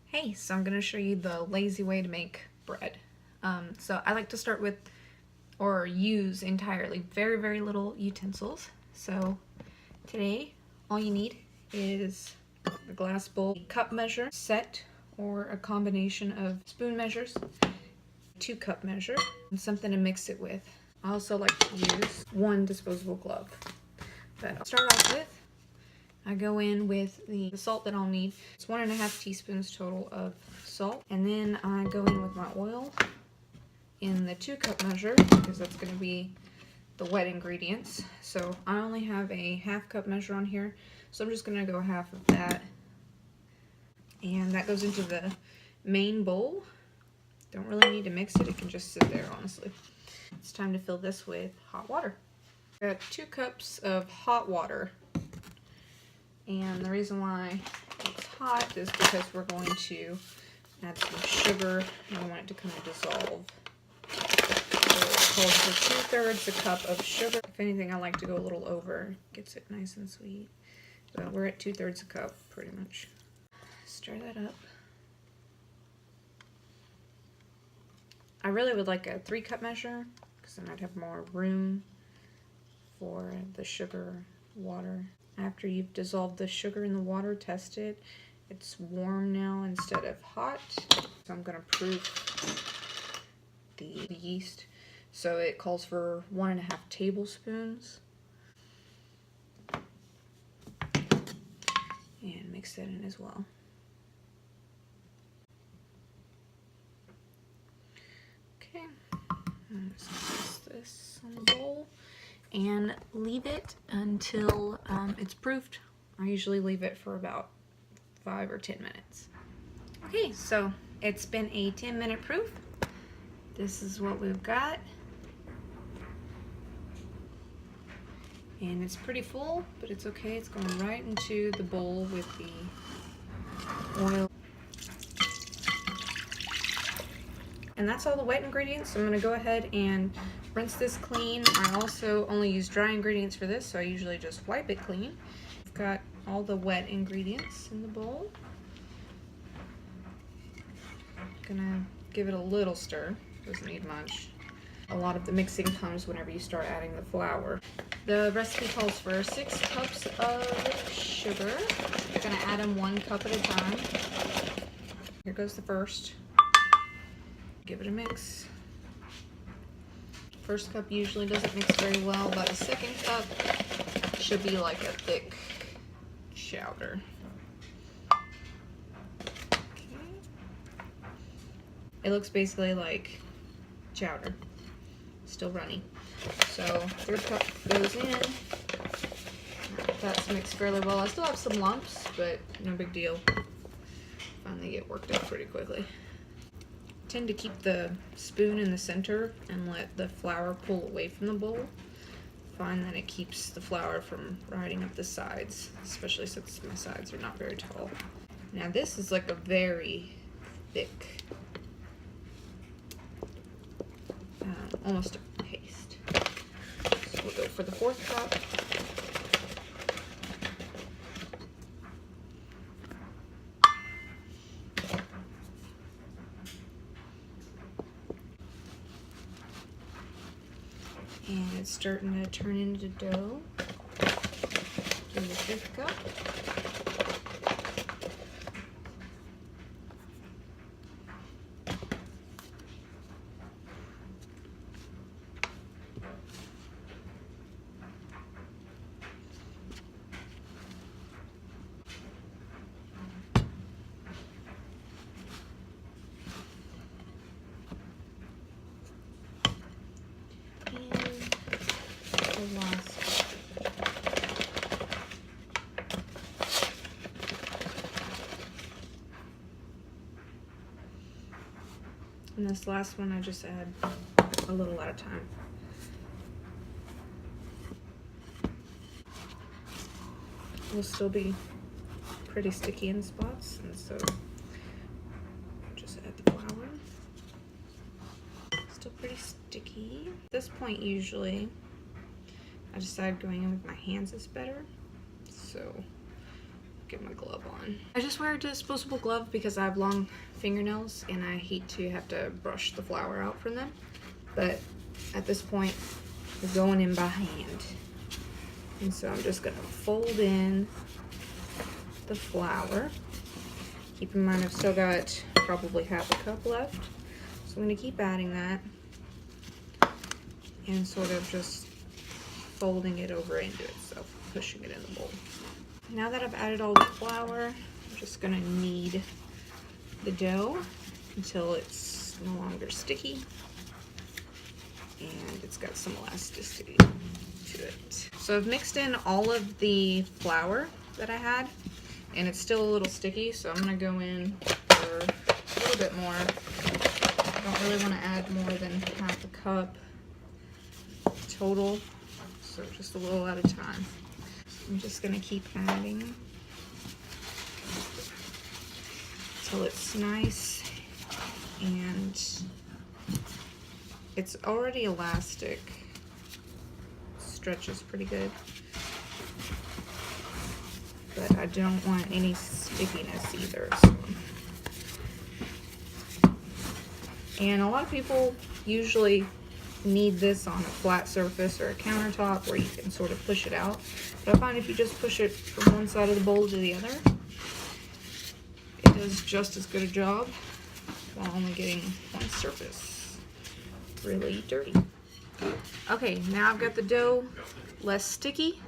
Hey, so I'm going to show you the lazy way to make bread. So I like to start with, or use entirely, very, very little utensils. So today, all you need is a glass bowl, a cup measure, set, or a combination of spoon measures, 2-cup measure, and something to mix it with. I also like to use one disposable glove. But I'll start off with, I go in with the salt that I'll need. It's 1.5 teaspoons total of salt. And then I go in with my oil in the 2-cup measure because that's going to be the wet ingredients. So I only have a 1/2 cup measure on here. So I'm just going to go half of that. And that goes into the main bowl. Don't really need to mix it. It can just sit there, honestly. It's time to fill this with hot water. I got 2 cups of hot water. And the reason why it's hot is because we're going to add some sugar and we want it to kind of dissolve. So it calls for 2/3 a cup of sugar. If anything, I like to go a little over. Gets it nice and sweet. But we're at 2/3 a cup, pretty much. Stir that up. I really would like a 3-cup measure because then I'd have more room for the sugar, water. After you've dissolved the sugar in the water, test it. It's warm now instead of hot. So I'm going to proof the yeast. So it calls for 1.5 tablespoons. And mix that in as well. Okay. I'm just going to place this on the bowl and leave it until it's proofed. I usually leave it for about 5 or 10 minutes. Okay, so it's been a 10-minute proof. This is what we've got. And it's pretty full, but it's okay. It's going right into the bowl with the oil. And that's all the wet ingredients. So I'm going to go ahead and rinse this clean. I also only use dry ingredients for this, so I usually just wipe it clean. I've got all the wet ingredients in the bowl. Gonna give it a little stir. Doesn't need much. A lot of the mixing comes whenever you start adding the flour. The recipe calls for 6 cups of sugar. I'm gonna add them 1 cup at a time. Here goes the first. Give it a mix. First cup usually doesn't mix very well, but the second cup should be like a thick chowder. Okay. It looks basically like chowder, still runny. So 3rd cup goes in. That's mixed fairly well. I still have some lumps, but no big deal. Finally get worked out pretty quickly. Tend to keep the spoon in the center and let the flour pull away from the bowl. Find that it keeps the flour from riding up the sides, especially since my sides are not very tall. Now this is like a very thick, almost a paste. So we'll go for the 4th cup. And it's starting to turn into dough. Do the 5th cup. Last. And this last one I just add a little at a time. Will still be pretty sticky in spots, and so just add the flour. Still pretty sticky. At this point usually I decided going in with my hands is better, so get my glove on. I just wear a disposable glove because I have long fingernails and I hate to have to brush the flour out from them. But at this point, we're going in by hand. And so I'm just gonna fold in the flour. Keep in mind I've still got probably half a cup left. So I'm gonna keep adding that and sort of just folding it over into itself, pushing it in the bowl. Now that I've added all the flour, I'm just gonna knead the dough until it's no longer sticky and it's got some elasticity to it. So I've mixed in all of the flour that I had and it's still a little sticky, so I'm gonna go in for a little bit more. I don't really want to add more than half a cup total, so just a little at a time. I'm just gonna keep adding until it's nice and it's already elastic. Stretches pretty good, but I don't want any stickiness either. And a lot of people usually knead this on a flat surface or a countertop where you can sort of push it out. But I find if you just push it from one side of the bowl to the other, it does just as good a job while only getting one surface really dirty. Okay, now I've got the dough less sticky,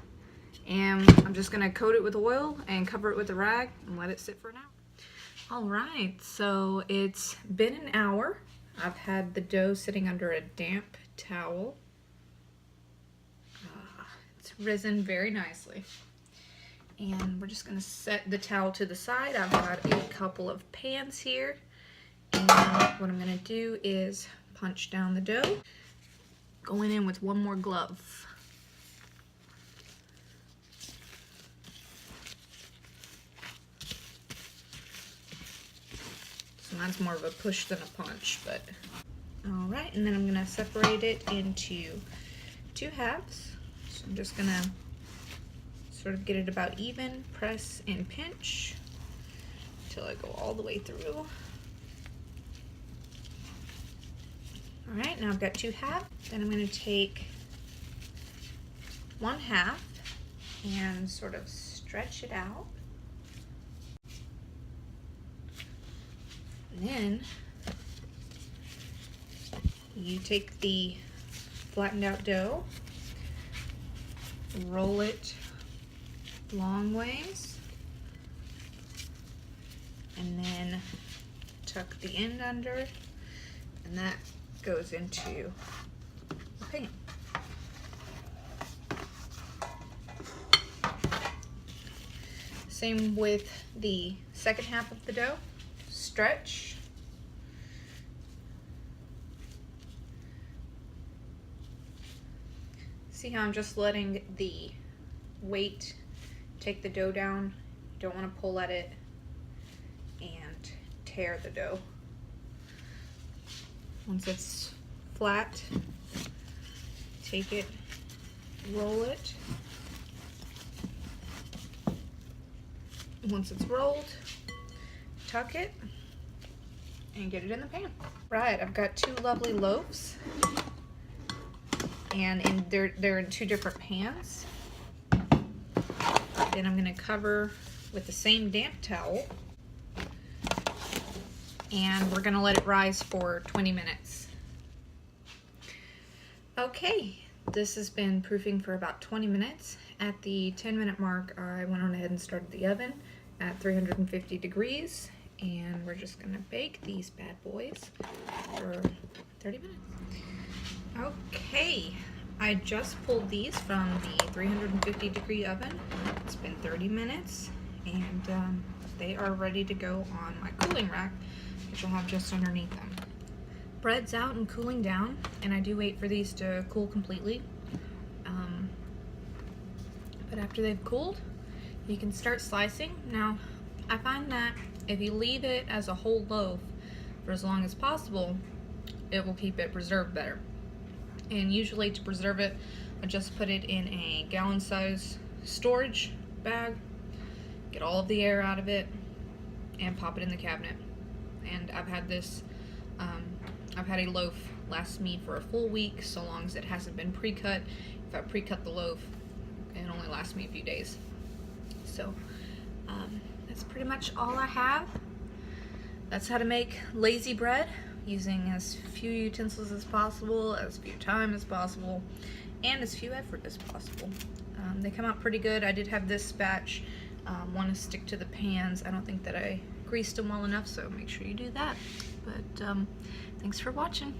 and I'm just gonna coat it with oil and cover it with a rag and let it sit for an hour. All right, so it's been an hour. I've had the dough sitting under a damp towel. It's risen very nicely. And we're just gonna set the towel to the side. I've got a couple of pans here. And what I'm gonna do is punch down the dough. Going in with one more glove. So mine's more of a push than a punch, but all right. And then I'm gonna separate it into two halves. So I'm just gonna sort of get it about even, press and pinch until I go all the way through. All right, now I've got two halves. Then I'm gonna take one half and sort of stretch it out. And then you take the flattened out dough, roll it long ways, and then tuck the end under, and that goes into the pan. Same with the second half of the dough. Stretch. See how I'm just letting the weight take the dough down? You don't want to pull at it and tear the dough. Once it's flat, take it, roll it. Once it's rolled, tuck it and get it in the pan. Right, I've got two lovely loaves, and they're in two different pans. Then I'm gonna cover with the same damp towel, and we're gonna let it rise for 20 minutes. Okay, this has been proofing for about 20 minutes. At the 10-minute mark, I went on ahead and started the oven at 350 degrees, and we're just gonna bake these bad boys for 30 minutes. Okay, I just pulled these from the 350 degree oven. It's been 30 minutes, and they are ready to go on my cooling rack, which I'll have just underneath them. Bread's out and cooling down, and I do wait for these to cool completely. But after they've cooled, you can start slicing. Now, I find that if you leave it as a whole loaf for as long as possible, it will keep it preserved better. And usually to preserve it, I just put it in a gallon size storage bag get all of the air out of it, and pop it in the cabinet. And I've had this, I've had a loaf last me for a full week, so long as it hasn't been pre-cut. If I pre-cut the loaf, it only lasts me a few days. So that's pretty much all I have. That's how to make lazy bread using as few utensils as possible, as few time as possible, and as few effort as possible. They come out pretty good. I did have this batch want to stick to the pans. I don't think that I greased them well enough, so make sure you do that. But thanks for watching.